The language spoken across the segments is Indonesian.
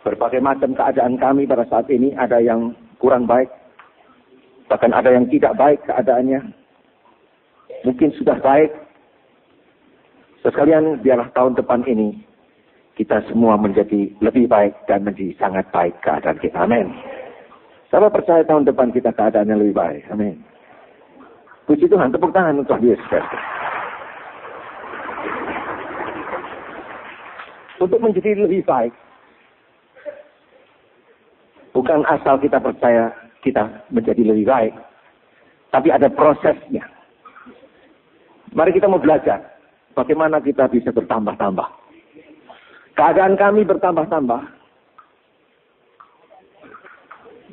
Berbagai macam keadaan kami pada saat ini, ada yang kurang baik, bahkan ada yang tidak baik keadaannya. Mungkin sudah baik. Sekalian, biarlah tahun depan ini kita semua menjadi lebih baik dan menjadi sangat baik keadaan kita. Amin. Saya percaya tahun depan kita keadaannya lebih baik. Amin. Puji Tuhan, tepuk tangan untuk Yesus Kristus. Untuk menjadi lebih baik, bukan asal kita percaya kita menjadi lebih baik, tapi ada prosesnya. Mari kita mau belajar bagaimana kita bisa bertambah-tambah. Keadaan kami bertambah-tambah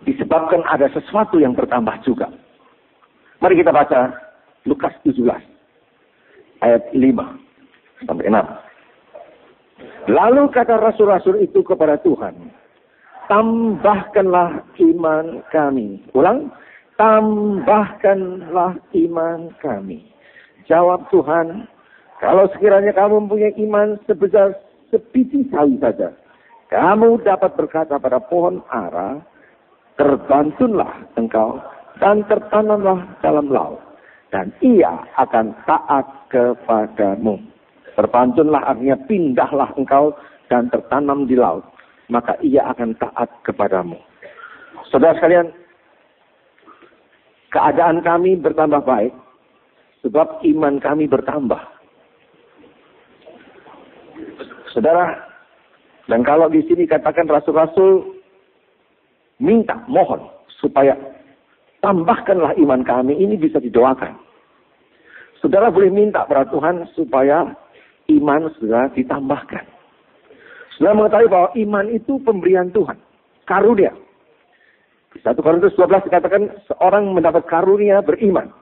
disebabkan ada sesuatu yang bertambah juga. Mari kita baca Lukas 17 ayat 5 sampai 6. Lalu kata rasul-rasul itu kepada Tuhan, tambahkanlah iman kami. Ulang, tambahkanlah iman kami. Jawab Tuhan, kalau sekiranya kamu mempunyai iman sebesar sebiji sawi saja, kamu dapat berkata pada pohon ara, terbantunlah engkau dan tertanamlah dalam laut, dan ia akan taat kepadamu. Terbantunlah artinya pindahlah engkau dan tertanam di laut, maka ia akan taat kepadamu. Saudara sekalian, keadaan kami bertambah baik sebab iman kami bertambah. Saudara, dan kalau di sini katakan rasul-rasul minta, mohon supaya tambahkanlah iman kami, ini bisa didoakan. Saudara boleh minta pada Tuhan supaya iman saudara ditambahkan. Saudara mengetahui bahwa iman itu pemberian Tuhan, karunia. Di 1 Korintus 12 dikatakan seorang mendapat karunia beriman.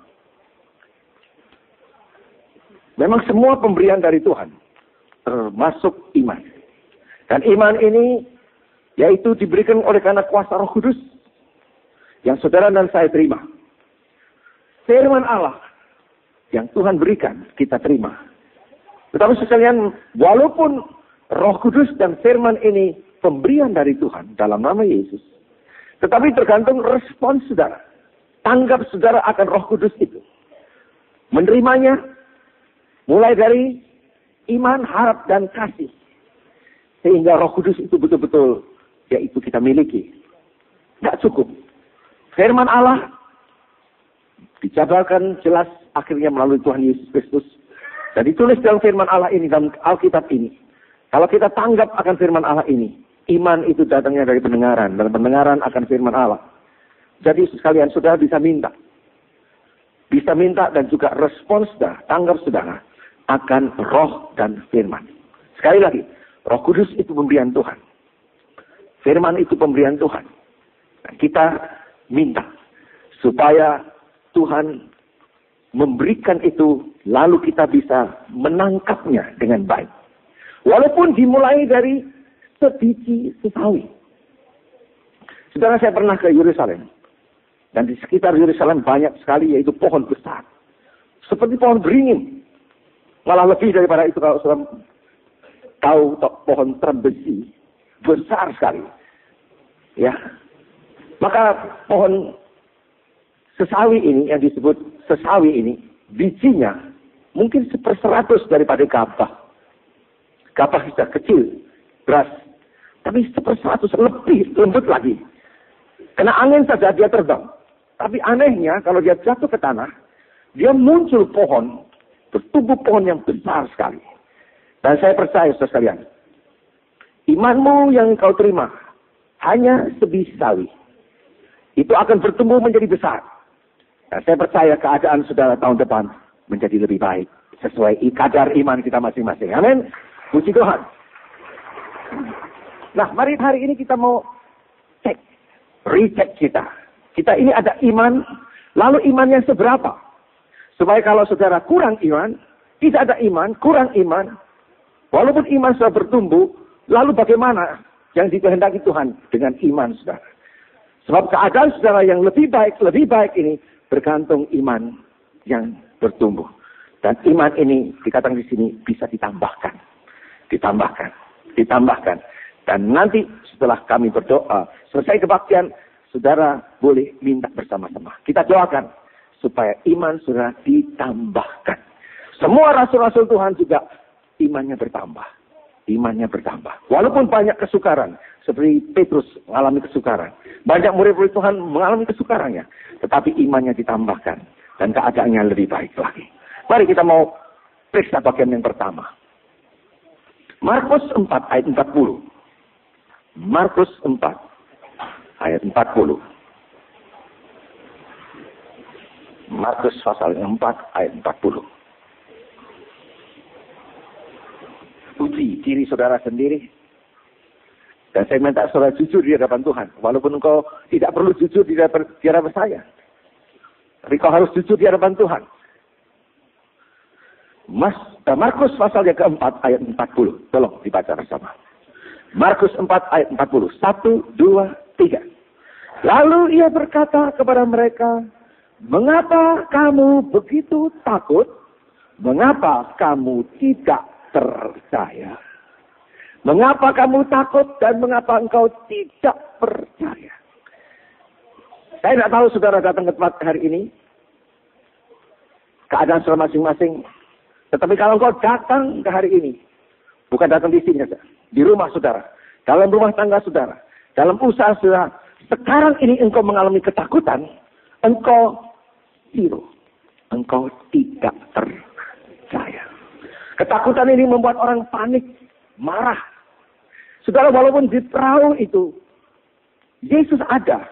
Memang semua pemberian dari Tuhan, termasuk iman. Dan iman ini yaitu diberikan oleh karena kuasa Roh Kudus yang saudara dan saya terima. Firman Allah yang Tuhan berikan, kita terima. Tetapi sekalian, walaupun Roh Kudus dan firman ini pemberian dari Tuhan dalam nama Yesus, tetapi tergantung respons saudara. Tanggap saudara akan Roh Kudus itu. Menerimanya mulai dari iman, harap, dan kasih. Sehingga Roh Kudus itu betul-betul yaitu kita miliki. Tidak cukup. Firman Allah dijabarkan jelas akhirnya melalui Tuhan Yesus Kristus. Dan ditulis dalam firman Allah ini, dalam Alkitab ini. Kalau kita tanggap akan firman Allah ini, iman itu datangnya dari pendengaran. Dan pendengaran akan firman Allah. Jadi sekalian saudara bisa minta. Bisa minta dan juga respons saudara, tanggap saudara akan roh dan firman. Sekali lagi, Roh Kudus itu pemberian Tuhan. Firman itu pemberian Tuhan. Nah, kita minta supaya Tuhan memberikan itu, lalu kita bisa menangkapnya dengan baik. Walaupun dimulai dari sebiji sesawi. Saudara, saya pernah ke Yerusalem. Dan di sekitar Yerusalem banyak sekali yaitu pohon besar. Seperti pohon beringin. Malah lebih daripada itu kalau saudara tahu pohon terbesi. Besar sekali. Ya. Maka pohon sesawi ini, yang disebut sesawi ini, bijinya mungkin 1/100 daripada gabah. Gabah sudah kecil, beras. Tapi 1/100 lebih lembut lagi. Kena angin saja dia terbang. Tapi anehnya kalau dia jatuh ke tanah, dia muncul pohon, bertumbuh pohon yang besar sekali. Dan saya percaya saudara sekalian, imanmu yang kau terima hanya sebiji sawi. Itu akan bertumbuh menjadi besar. Dan saya percaya keadaan saudara tahun depan menjadi lebih baik. Sesuai kadar iman kita masing-masing. Amin. Puji Tuhan. Nah, mari hari ini kita mau cek. Recheck kita. Kita ini ada iman. Lalu imannya seberapa? Supaya kalau saudara kurang iman, tidak ada iman, kurang iman. Walaupun iman sudah bertumbuh, lalu bagaimana yang dikehendaki Tuhan dengan iman saudara? Sebab keadaan saudara yang lebih baik ini bergantung iman yang bertumbuh. Dan iman ini dikatakan di sini bisa ditambahkan. Dan nanti setelah kami berdoa, selesai kebaktian, saudara boleh minta bersama-sama. Kita doakan supaya iman saudara ditambahkan. Semua rasul-rasul Tuhan juga imannya bertambah. Imannya bertambah. Walaupun banyak kesukaran, seperti Petrus mengalami kesukaran. Banyak murid-murid Tuhan mengalami kesukarannya. Tetapi imannya ditambahkan. Dan keadaannya lebih baik lagi. Mari kita mau periksa bagian yang pertama. Markus 4 ayat 40. Markus 4 ayat 40. Markus pasal 4 ayat 40. Uji diri saudara sendiri. Dan saya minta saudara jujur di hadapan Tuhan. Walaupun engkau tidak perlu jujur di hadapan saya. Tapi kau harus jujur di hadapan Tuhan. Markus pasal yang keempat ayat 40. Tolong dibaca bersama. Markus 4 ayat 40. 1, 2, 3. Lalu ia berkata kepada mereka, mengapa kamu begitu takut? Mengapa kamu tidak percaya? Mengapa kamu takut dan mengapa engkau tidak percaya? Saya tidak tahu saudara datang ke tempat hari ini. Keadaan saudara masing-masing. Tetapi kalau engkau datang ke hari ini. Bukan datang di sini saja. Di rumah saudara. Dalam rumah tangga saudara. Dalam usaha saudara. Sekarang ini engkau mengalami ketakutan. Engkau zero. Engkau tidak percaya. Ketakutan ini membuat orang panik. Marah. Saudara, walaupun di perahu itu. Yesus ada.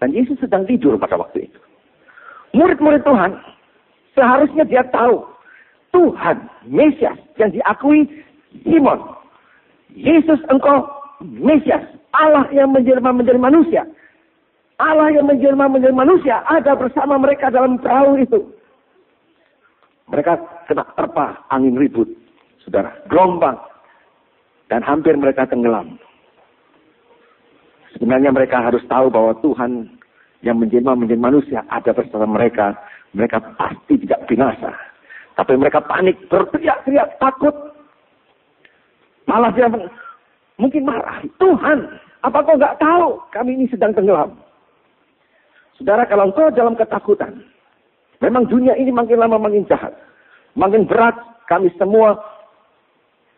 Dan Yesus sedang tidur pada waktu itu. Murid-murid Tuhan, seharusnya dia tahu Tuhan, Mesias yang diakui Simon. Yesus engkau Mesias, Allah yang menjelma menjadi manusia. Allah yang menjelma menjadi manusia ada bersama mereka dalam perahu itu. Mereka kena terpa angin ribut, saudara, gelombang. Dan hampir mereka tenggelam. Sebenarnya mereka harus tahu bahwa Tuhan yang menjelma menjadi manusia ada bersama mereka. Mereka pasti tidak binasa. Tapi mereka panik, berteriak-teriak, takut. Malah dia mungkin marah. Tuhan, apa kau nggak tahu kami ini sedang tenggelam? Saudara, kalau engkau dalam ketakutan, memang dunia ini makin lama makin jahat. Makin berat kami semua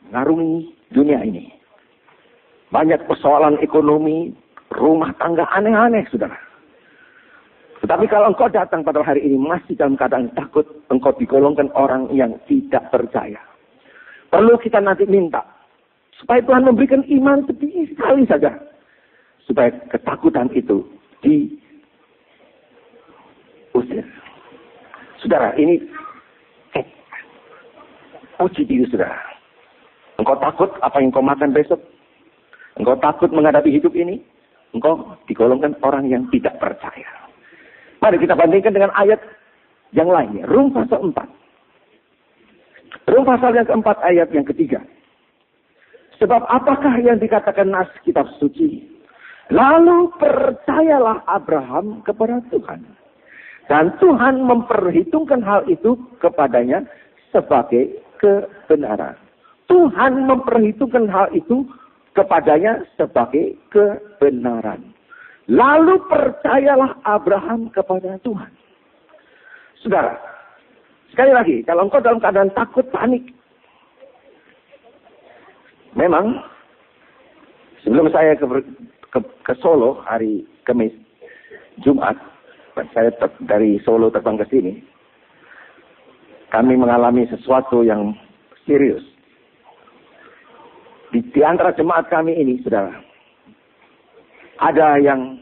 mengarungi dunia ini. Banyak persoalan ekonomi, rumah tangga aneh-aneh, saudara. Tetapi kalau engkau datang pada hari ini masih dalam keadaan takut, engkau digolongkan orang yang tidak percaya. Perlu kita nanti minta supaya Tuhan memberikan iman sedikit sekali saja, supaya ketakutan itu diusir. Saudara, ini uji diri saudara. Engkau takut apa yang kau makan besok? Engkau takut menghadapi hidup ini? Engkau digolongkan orang yang tidak percaya. Mari kita bandingkan dengan ayat yang lainnya. Rum pasal 4. Rum pasal yang keempat ayat yang ketiga. Sebab apakah yang dikatakan nas kitab suci? Lalu percayalah Abraham kepada Tuhan. Dan Tuhan memperhitungkan hal itu kepadanya sebagai kebenaran. Tuhan memperhitungkan hal itu kepadanya sebagai kebenaran. Lalu percayalah Abraham kepada Tuhan. Saudara, sekali lagi, kalau engkau dalam keadaan takut, panik. Memang, sebelum saya ke Solo hari Kamis, Jumat, saya dari Solo terbang ke sini, kami mengalami sesuatu yang serius. Di antara jemaat kami ini, saudara, ada yang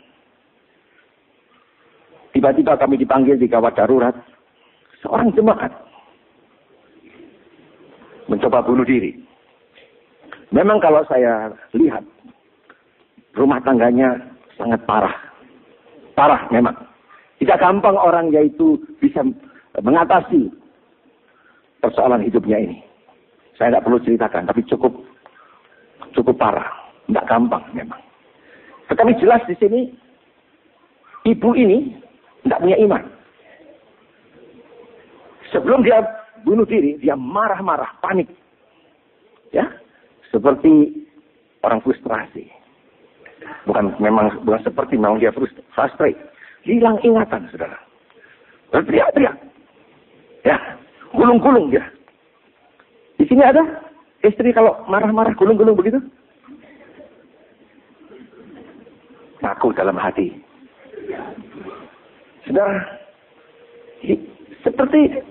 tiba-tiba kami dipanggil di gawat darurat. Seorang jemaat mencoba bunuh diri. Memang kalau saya lihat, rumah tangganya sangat parah. Parah memang. Tidak gampang orang yaitu bisa mengatasi persoalan hidupnya ini. Saya tidak perlu ceritakan, tapi cukup parah. Tidak gampang memang. Tetapi jelas di sini, ibu ini tidak punya iman. Sebelum dia bunuh diri, dia marah-marah, panik. Ya, seperti orang frustrasi. Bukan seperti, memang dia frustrate. Hilang ingatan, saudara. Berteriak-teriak. Ya, gulung-gulung dia. Di sini ada istri kalau marah-marah gulung-gulung begitu? Ngaku dalam hati. Saudara, seperti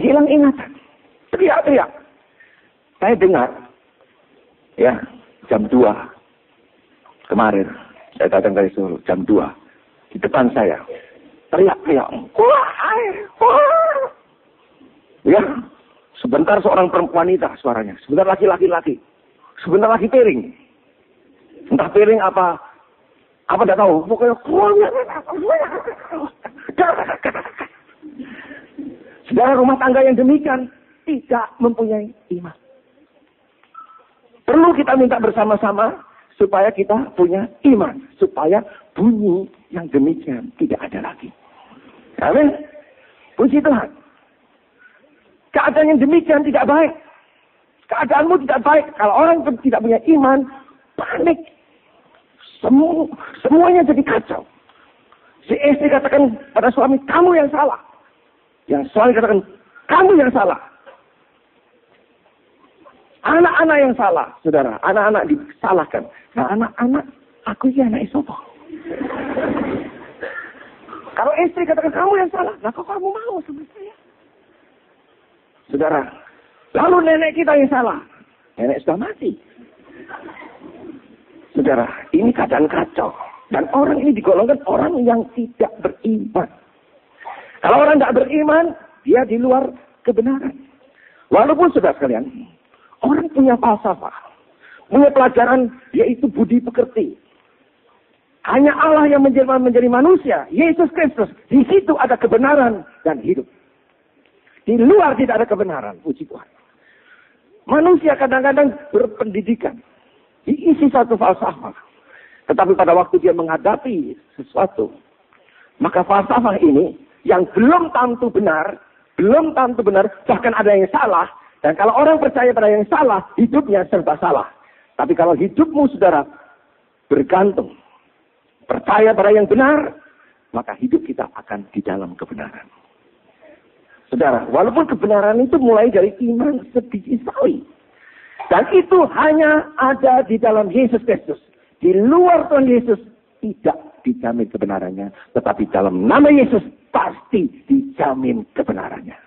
hilang ingatan. Teriak-teriak. Saya dengar, ya, jam 2 kemarin, saya datang dari Solo, jam 2, di depan saya, teriak-teriak. Ya, sebentar seorang wanita suaranya, sebentar lagi laki-laki, sebentar lagi piring. Entah piring apa tidak tahu. Pokoknya, saudara, rumah tangga yang demikian tidak mempunyai iman. Perlu kita minta bersama-sama supaya kita punya iman, supaya bunyi yang demikian tidak ada lagi. Amin. Puji Tuhan. Keadaan yang demikian tidak baik. Keadaanmu tidak baik. Kalau orang tidak punya iman, panik. Semuanya jadi kacau. Si istri katakan pada suami, kamu yang salah. Yang suami katakan, kamu yang salah. Anak-anak yang salah, saudara. Anak-anak disalahkan. Nah, anak-anak, aku ini anak sopo. Kalau istri katakan, kamu yang salah. Nah, kok kamu mau sama saya? Saudara, lalu nenek kita yang salah. Nenek sudah mati. Saudara, ini keadaan kacau. Dan orang ini digolongkan orang yang tidak beriman. Kalau orang tidak beriman, dia di luar kebenaran. Walaupun saudara sekalian, orang punya falsafah, punya pelajaran, yaitu budi pekerti. Hanya Allah yang menjadi manusia, Yesus Kristus. Di situ ada kebenaran dan hidup. Di luar tidak ada kebenaran, puji Tuhan. Manusia kadang-kadang berpendidikan, diisi satu falsafah. Tetapi pada waktu dia menghadapi sesuatu, maka falsafah ini yang belum tentu benar, bahkan ada yang salah. Dan kalau orang percaya pada yang salah, hidupnya serba salah. Tapi kalau hidupmu, saudara, bergantung, percaya pada yang benar, maka hidup kita akan di dalam kebenaran. Saudara, walaupun kebenaran itu mulai dari iman sedikit sekali. Dan itu hanya ada di dalam Yesus Kristus. Di luar Tuhan Yesus tidak dijamin kebenarannya. Tetapi dalam nama Yesus pasti dijamin kebenarannya.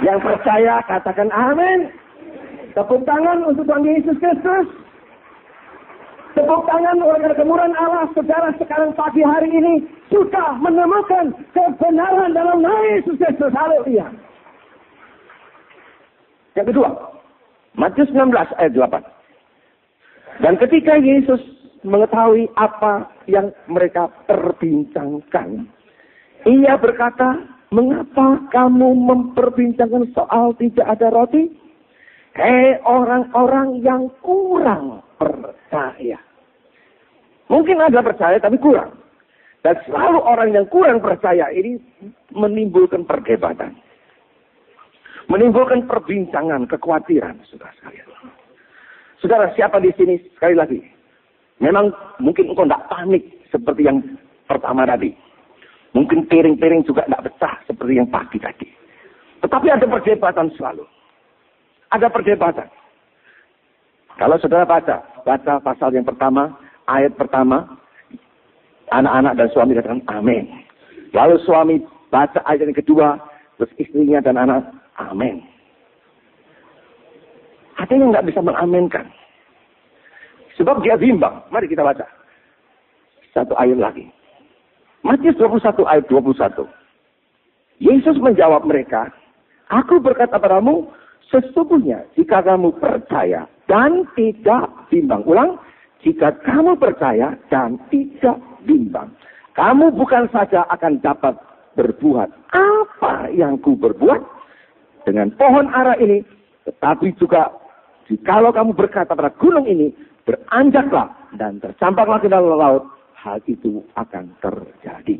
Yang percaya katakan amin. Tepuk tangan untuk Tuhan Yesus Kristus. Tepuk tangan oleh kemurahan Allah. Saudara sekarang pagi hari ini sudah menemukan kebenaran dalam nama Yesus Kristus. Haleluya. Yang kedua, Matius 19 ayat 8. Dan ketika Yesus mengetahui apa yang mereka perbincangkan, ia berkata, mengapa kamu memperbincangkan soal tidak ada roti? Hei orang-orang yang kurang percaya. Mungkin ada percaya tapi kurang. Dan selalu orang yang kurang percaya ini menimbulkan perdebatan. Menimbulkan perbincangan, kekhawatiran, saudara sekalian. Saudara, siapa di sini sekali lagi? Memang mungkin engkau tidak panik seperti yang pertama tadi. Mungkin piring-piring juga tidak pecah seperti yang pagi tadi. Tetapi ada perdebatan selalu. Ada perdebatan. Kalau saudara baca pasal yang pertama, ayat pertama, anak-anak dan suami katakan amin. Lalu suami baca ayat yang kedua, terus istrinya dan anak, amin. Ada yang nggak bisa mengaminkan. Sebab dia bimbang. Mari kita baca. Satu ayat lagi. Matius 21 ayat 21. Yesus menjawab mereka, aku berkata padamu, sesungguhnya jika kamu percaya dan tidak bimbang. Ulang, jika kamu percaya dan tidak bimbang. Kamu bukan saja akan dapat berbuat apa yang ku berbuat dengan pohon ara ini, tetapi juga jikalau kamu berkata pada gunung ini, beranjaklah dan tercampaklah ke dalam laut, hal itu akan terjadi.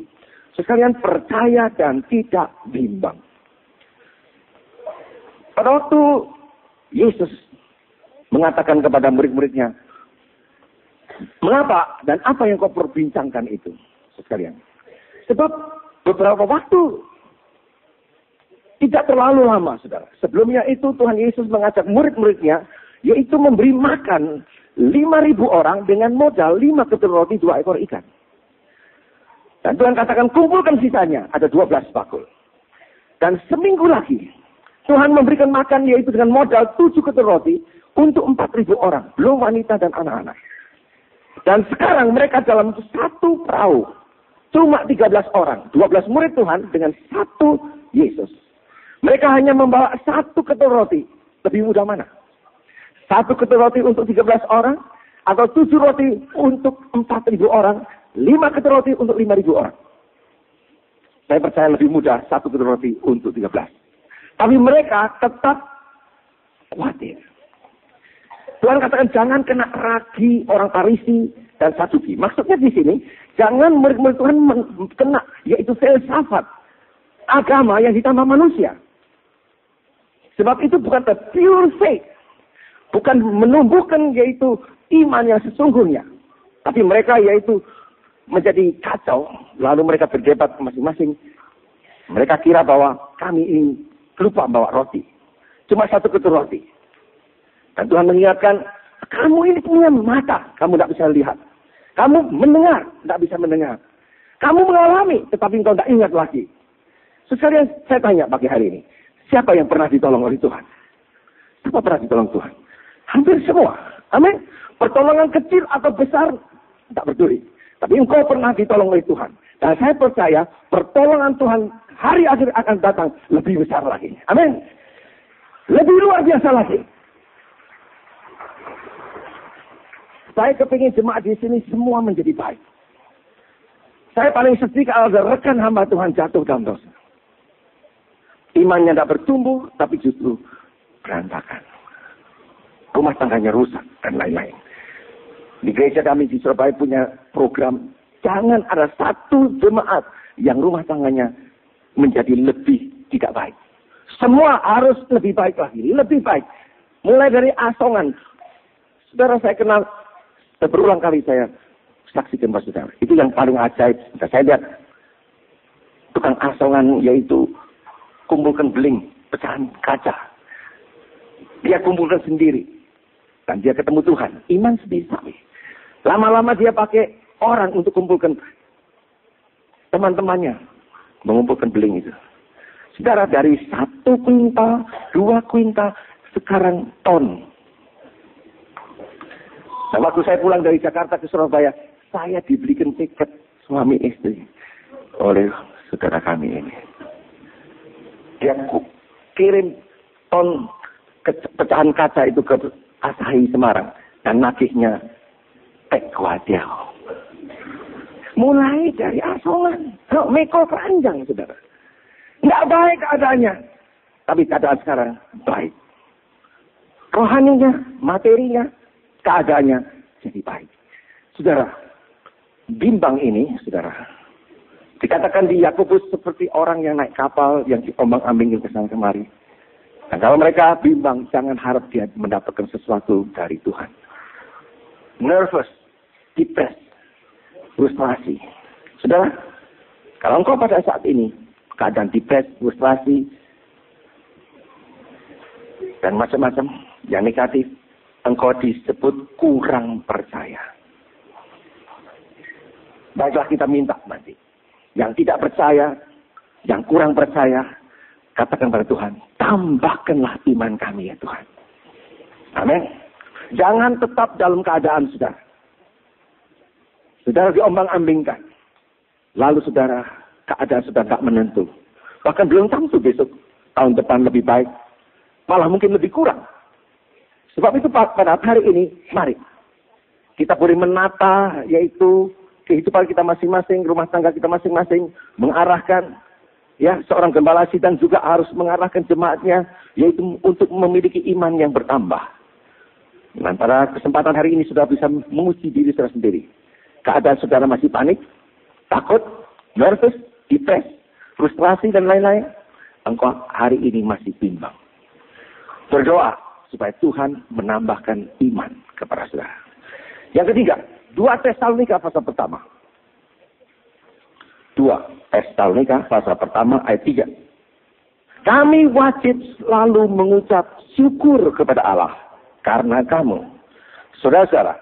Sekalian percaya dan tidak bimbang. Pada waktu Yesus mengatakan kepada murid-muridnya, Mengapa dan apa yang kau perbincangkan itu, sekalian? Sebab beberapa waktu, tidak terlalu lama, saudara. Sebelumnya itu Tuhan Yesus mengajak murid-muridnya, yaitu memberi makan 5.000 orang dengan modal 5 ketul roti 2 ekor ikan. Dan Tuhan katakan kumpulkan sisanya, ada 12 bakul. Dan seminggu lagi, Tuhan memberikan makan yaitu dengan modal 7 ketul roti untuk 4.000 orang, belum wanita dan anak-anak. Dan sekarang mereka dalam satu perahu, cuma 13 orang, 12 murid Tuhan dengan satu Yesus. Mereka hanya membawa 1 ketul roti. Lebih mudah mana? 1 ketul roti untuk 13 orang, atau 7 roti untuk 4.000 orang, 5 ketul roti untuk 5.000 orang. Saya percaya lebih mudah 1 ketul roti untuk 13. Tapi mereka tetap khawatir. Tuhan katakan jangan kena ragi orang Farisi dan Saduki. Maksudnya di sini, jangan murid-murid Tuhan kena, yaitu filsafat agama yang ditambah manusia. Sebab itu bukan the pure faith. Bukan menumbuhkan yaitu iman yang sesungguhnya. Tapi mereka yaitu menjadi kacau. Lalu mereka berdebat masing-masing. Mereka kira bahwa kami ini lupa bawa roti. Cuma 1 ketul roti. Dan Tuhan mengingatkan, kamu ini punya mata, kamu tidak bisa lihat. Kamu mendengar, tidak bisa mendengar. Kamu mengalami, tetapi engkau tidak ingat lagi. Sekalian saya tanya pagi hari ini, siapa yang pernah ditolong oleh Tuhan? Siapa pernah ditolong Tuhan? Hampir semua. Amin. Pertolongan kecil atau besar, tidak peduli. Tapi engkau pernah ditolong oleh Tuhan. Dan saya percaya, pertolongan Tuhan hari akhir akan datang lebih besar lagi. Amin. Lebih luar biasa lagi. Saya kepingin jemaat di sini semua menjadi baik. Saya paling sedih kalau ada rekan hamba Tuhan jatuh dalam dosa. Imannya tidak bertumbuh, tapi justru berantakan. Rumah tangganya rusak, dan lain-lain. Di gereja kami di Surabaya punya program, jangan ada satu jemaat yang rumah tangganya menjadi lebih tidak baik. Semua harus lebih baik lagi, lebih baik. Mulai dari asongan. Saudara saya kenal, berulang kali saya saksikan Pak Saudara. Itu yang paling ajaib. Saya lihat tukang asongan yaitu kumpulkan beling, pecahan kaca. Dia kumpulkan sendiri. Dan dia ketemu Tuhan. Iman sebisa. Lama-lama dia pakai orang untuk kumpulkan teman-temannya. Mengumpulkan beling itu. Saudara, dari 1 kuintal, 2 kuintal, sekarang ton. Nah, waktu saya pulang dari Jakarta ke Surabaya, saya dibelikan tiket suami istri oleh saudara kami ini. Dia kirim ton pecahan kaca itu ke Asahi Semarang. Dan nagihnya Wadiau. Mulai dari asongan. Meko keranjang, saudara. Nggak baik keadaannya. Tapi keadaan sekarang baik. Rohaninya, materinya, keadaannya jadi baik. Saudara, bimbang ini, saudara, dikatakan di Yakobus seperti orang yang naik kapal yang diombang-ambingin ke sana kemari. Dan kalau mereka bimbang, jangan harap dia mendapatkan sesuatu dari Tuhan. Nervous, depressed, frustrasi. Saudara, kalau engkau pada saat ini keadaan depressed, frustrasi, dan macam-macam yang negatif, engkau disebut kurang percaya. Baiklah kita minta nanti. Yang tidak percaya, yang kurang percaya, katakan pada Tuhan, tambahkanlah iman kami ya Tuhan. Amin. Jangan tetap dalam keadaan saudara. Saudara diombang-ambingkan. Lalu saudara, keadaan sudah tak menentu. Bahkan belum tentu besok, tahun depan lebih baik. Malah mungkin lebih kurang. Sebab itu pada hari ini, mari. Kita boleh menata, yaitu kehidupan kita masing-masing, rumah tangga kita masing-masing, mengarahkan, ya, seorang gembala sidang juga harus mengarahkan jemaatnya, yaitu untuk memiliki iman yang bertambah. Nah, pada kesempatan hari ini sudah bisa menguji diri saudara sendiri. Keadaan saudara masih panik, takut, nervous, depressed, frustrasi, dan lain-lain. Engkau hari ini masih bimbang. Berdoa supaya Tuhan menambahkan iman kepada saudara. Yang ketiga, 2 Tesalonika pasal pertama. 2 Tesalonika pasal pertama ayat 3. Kami wajib selalu mengucap syukur kepada Allah karena kamu, saudara-saudara,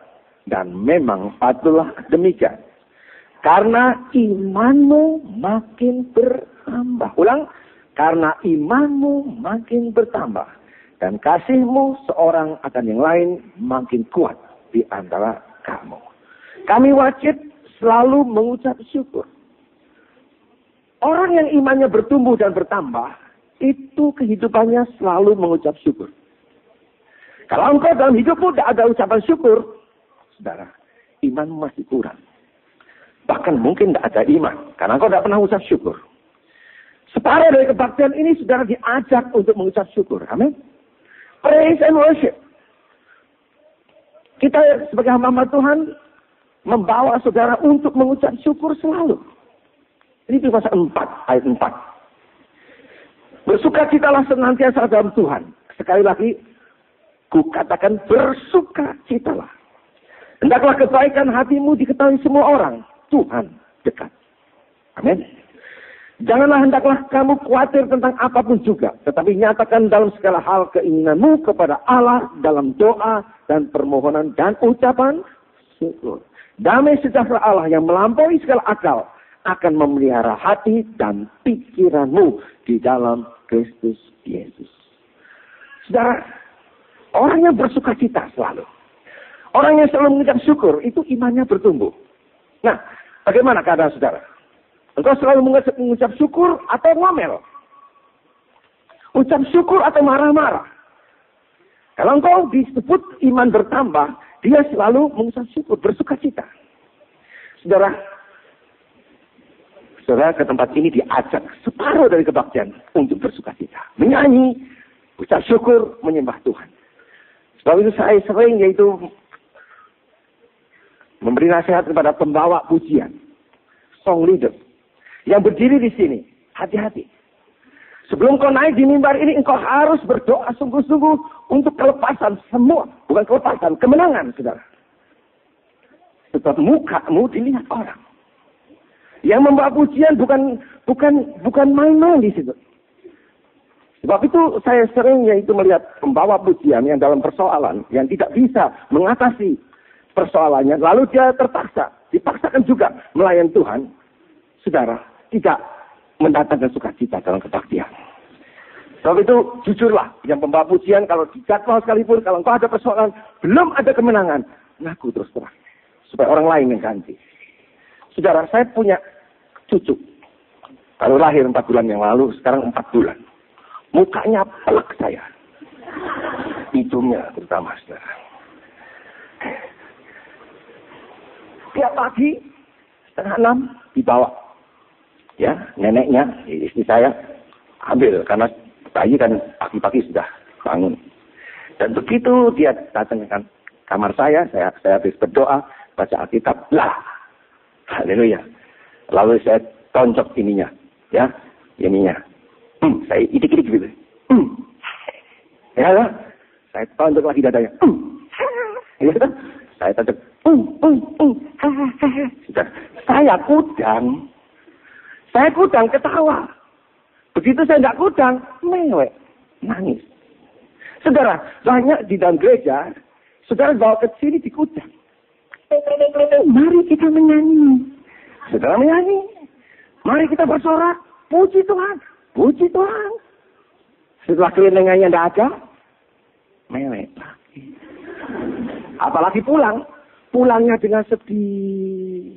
dan memang patutlah demikian. Karena imanmu makin bertambah. Ulang, karena imanmu makin bertambah. Dan kasihmu seorang akan yang lain makin kuat di antara kamu. Kami wajib selalu mengucap syukur. Orang yang imannya bertumbuh dan bertambah, itu kehidupannya selalu mengucap syukur. Kalau engkau dalam hidupmu tidak ada ucapan syukur, saudara, imanmu masih kurang. Bahkan mungkin tidak ada iman, karena engkau tidak pernah ucap syukur. Separuh dari kebaktian ini, saudara diajak untuk mengucap syukur. Amin. Praise and worship. Kita sebagai hamba Tuhan membawa saudara untuk mengucap syukur selalu. Ini di pasal 4, ayat 4. Bersukacitalah senantiasa dalam Tuhan. Sekali lagi, ku katakan bersukacitalah. Hendaklah kebaikan hatimu diketahui semua orang. Tuhan dekat. Amin. Janganlah hendaklah kamu khawatir tentang apapun juga. Tetapi nyatakan dalam segala hal keinginanmu kepada Allah dalam doa dan permohonan dan ucapan syukur. Damai sejahtera Allah yang melampaui segala akal akan memelihara hati dan pikiranmu di dalam Kristus Yesus. Saudara, orang yang bersukacita selalu. Orang yang selalu mengucap syukur, itu imannya bertumbuh. Nah, bagaimana keadaan saudara? Engkau selalu mengucap syukur atau ngomel? Ucap syukur atau marah-marah? Kalau engkau disebut iman bertambah, dia selalu mengucap syukur, bersukacita. Saudara ke tempat ini diajak separuh dari kebaktian untuk bersukacita. Menyanyi, ucap syukur, menyembah Tuhan. Sebab itu saya sering yaitu memberi nasihat kepada pembawa pujian, song leader, yang berdiri di sini. Hati-hati. Sebelum kau naik di mimbar ini, engkau harus berdoa sungguh-sungguh untuk kelepasan semua. Bukan kelepasan, kemenangan, saudara. Sebab mukamu dilihat orang. Yang membawa pujian bukan main-main di situ. Sebab itu saya sering yaitu melihat pembawa pujian yang dalam persoalan, yang tidak bisa mengatasi persoalannya, lalu dia dipaksakan juga melayan Tuhan. Saudara, tidak mendatangkan sukacita dalam kebaktian. Sebab itu jujurlah, yang pembawa pujian kalau dijadwal sekalipun, kalau engkau ada persoalan, belum ada kemenangan, ngaku terus terang. Supaya orang lain yang ganti. Saudara, saya punya cucu. Kalau lahir 4 bulan yang lalu, sekarang 4 bulan. Mukanya pelek saya. Hidungnya terutama, saudara. Tiap pagi, 5:30 dibawa. Ya, neneknya, istri saya, ambil. Karena bayi kan pagi-pagi sudah bangun. Dan begitu dia datang ke kamar saya habis berdoa, baca Alkitab, lah. Haleluya. Lalu saya tonjok ininya. Ya, ininya. Saya idik-idik gitu. Ya, saya tonjok lagi dadanya. Ya, saya tonjok. Saya kudang ketawa. Begitu saya tidak kudang, mewek, nangis. Saudara, banyak di dalam gereja, saudara bawa ke sini dikudang. Mari kita menyanyi. Saudara menyanyi. Mari kita bersorak. Puji Tuhan. Puji Tuhan. Setelah kelinengannya tidak ada, mewek lagi. Apalagi pulang. Pulangnya dengan sedih.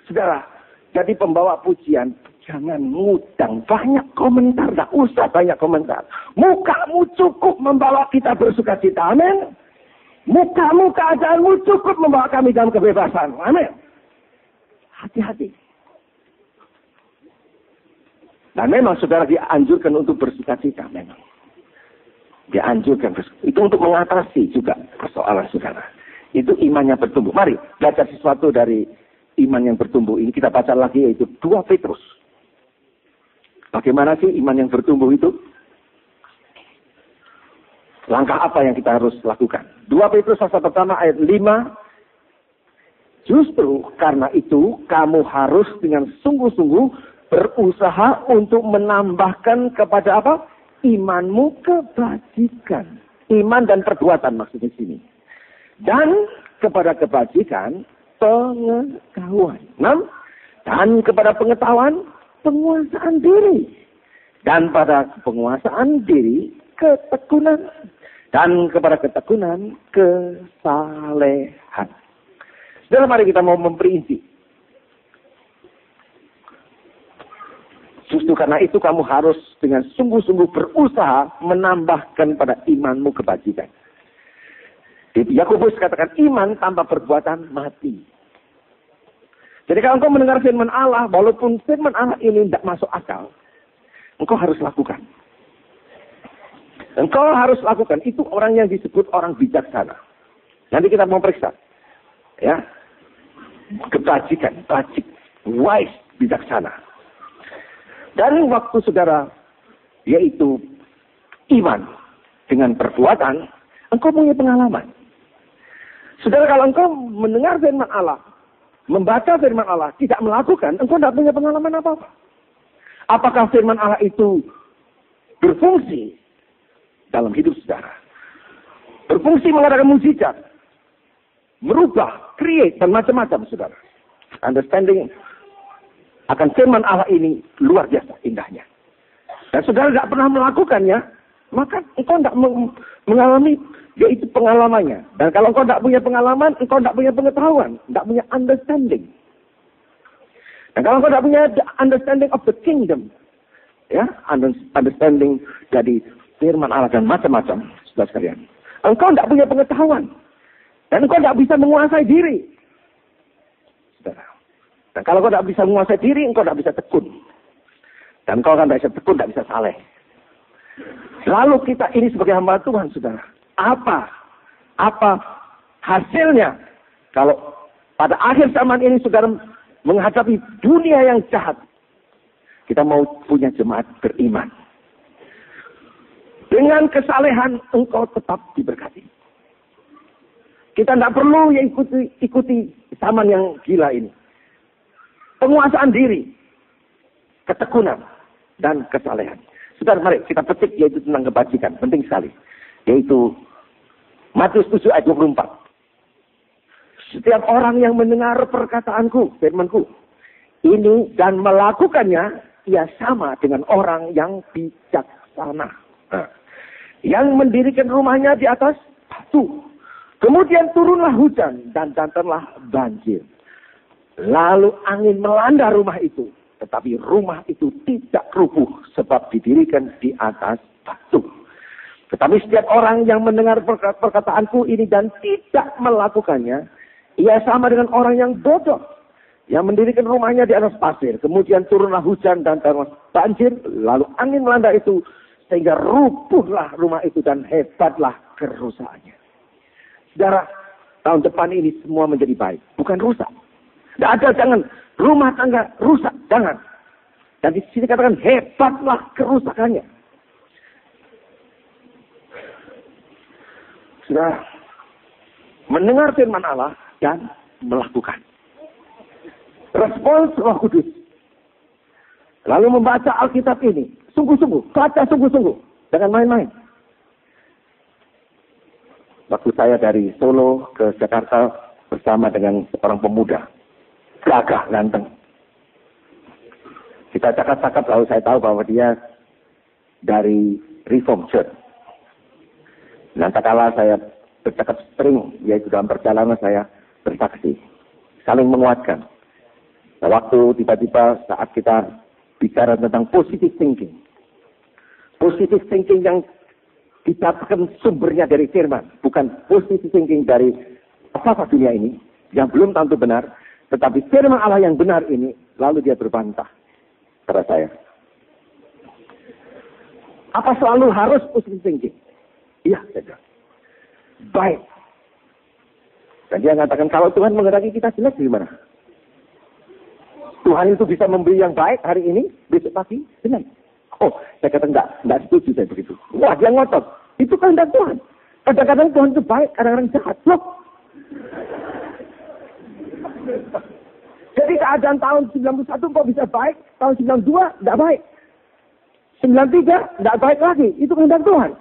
Saudara, jadi pembawa pujian, jangan ngudang. Banyak komentar. Tidak usah banyak komentar. Mukamu cukup membawa kita bersukacita. Amin. Mukamu, keadaanmu cukup membawa kami dalam kebebasan. Amin. Hati-hati. Dan memang saudara dianjurkan untuk bersukacita. Memang. Dianjurkan. Itu untuk mengatasi juga persoalan saudara. Itu imannya bertumbuh. Mari belajar sesuatu dari iman yang bertumbuh. Ini kita baca lagi yaitu 2 Petrus. Bagaimana sih iman yang bertumbuh itu? Langkah apa yang kita harus lakukan? 2 Petrus pasal pertama ayat 5 Justru karena itu kamu harus dengan sungguh-sungguh berusaha untuk menambahkan kepada apa? Imanmu kebajikan. Iman dan perbuatan maksudnya sini. Dan kepada kebajikan pengetahuan. Dan kepada pengetahuan penguasaan diri. Dan pada penguasaan diri ketekunan. Dan kepada ketekunan kesalehan. Dalam mari kita mau memperinci. Justru karena itu kamu harus dengan sungguh-sungguh berusaha menambahkan pada imanmu kebajikan. Di Yakobus katakan iman tanpa perbuatan mati. Jadi kalau engkau mendengar firman Allah, walaupun firman Allah ini tidak masuk akal, engkau harus lakukan. Engkau harus lakukan. Itu orang yang disebut orang bijaksana. Nanti kita mau periksa. Ya. Kebajikan, bajik, wise, bijaksana. Dan waktu saudara, yaitu iman dengan perbuatan, engkau punya pengalaman. Saudara, kalau engkau mendengar firman Allah, membaca firman Allah, tidak melakukan, engkau tidak punya pengalaman apa-apa. Apakah firman Allah itu berfungsi dalam hidup saudara? Berfungsi mengadakan mujizat, merubah, create, dan macam-macam, saudara. Understanding akan firman Allah ini luar biasa indahnya. Dan saudara tidak pernah melakukannya, maka engkau tidak mengalami yaitu pengalamannya. Dan kalau engkau tidak punya pengalaman, engkau tidak punya pengetahuan, tidak punya understanding. Dan kalau engkau tidak punya understanding of the kingdom, ya, understanding dari firman Allah dan macam-macam, saudara sekalian, engkau tidak punya pengetahuan. Dan engkau tidak bisa menguasai diri. Saudara. Dan kalau engkau tidak bisa menguasai diri, engkau tidak bisa tekun. Dan engkau tidak bisa tekun, tidak bisa saleh. Lalu kita ini sebagai hamba Tuhan, saudara. Apa hasilnya? Kalau pada akhir zaman ini, saudara, menghadapi dunia yang jahat. Kita mau punya jemaat beriman. Dengan kesalehan, engkau tetap diberkati. Kita tidak perlu yang ikuti zaman yang gila ini. Penguasaan diri, ketekunan, dan kesalehan. Saudara, mari kita petik yaitu tentang kebajikan. Penting sekali. Yaitu Matius 7 ayat 24. Setiap orang yang mendengar perkataanku, firmanku, ini dan melakukannya, ia sama dengan orang yang bijaksana. Yang mendirikan rumahnya di atas batu. Kemudian turunlah hujan dan datanglah banjir. Lalu angin melanda rumah itu. Tetapi rumah itu tidak rubuh sebab didirikan di atas batu. Tetapi setiap orang yang mendengar perkataanku ini dan tidak melakukannya, ia sama dengan orang yang bodoh. Yang mendirikan rumahnya di atas pasir. Kemudian turunlah hujan dan datanglah banjir. Lalu angin melanda itu. Sehingga rubuhlah rumah itu dan hebatlah kerusakannya. Saudara, tahun depan ini semua menjadi baik. Bukan rusak. Tidak ada, jangan. Rumah tangga rusak, jangan. Dan di sini katakan hebatlah kerusakannya. Saudara, mendengar firman Allah dan melakukan. Respons Roh Kudus. Lalu membaca Alkitab ini. Sungguh-sungguh. Baca sungguh-sungguh. Jangan main-main. Waktu saya dari Solo ke Jakarta bersama dengan seorang pemuda. Gagah, ganteng. Kita cakap-cakap lalu saya tahu bahwa dia dari Reform Church. Nanti kala saya bercakap sering, yaitu dalam perjalanan saya bersaksi. Saling menguatkan. Nah, waktu tiba-tiba saat kita bicara tentang positive thinking. Positive thinking yang didapatkan sumbernya dari firman. Bukan positive thinking dari apa dunia ini. Yang belum tentu benar. Tetapi firman Allah yang benar ini. Lalu dia berbantah. Kepada saya. Apa selalu harus positive thinking? Iya, saja. Baik. Dan dia mengatakan kalau Tuhan menghendaki kita jelek gimana? Tuhan itu bisa memberi yang baik hari ini, besok pagi jelek. Oh, saya kata enggak setuju saya begitu. Wah, dia ngotot. Itu kehendak Tuhan. Kadang-kadang Tuhan itu baik, kadang-kadang jahat. Loh. Jadi keadaan tahun 91 kok bisa baik, tahun 92 tidak baik. 93 tidak baik lagi, itu kehendak Tuhan.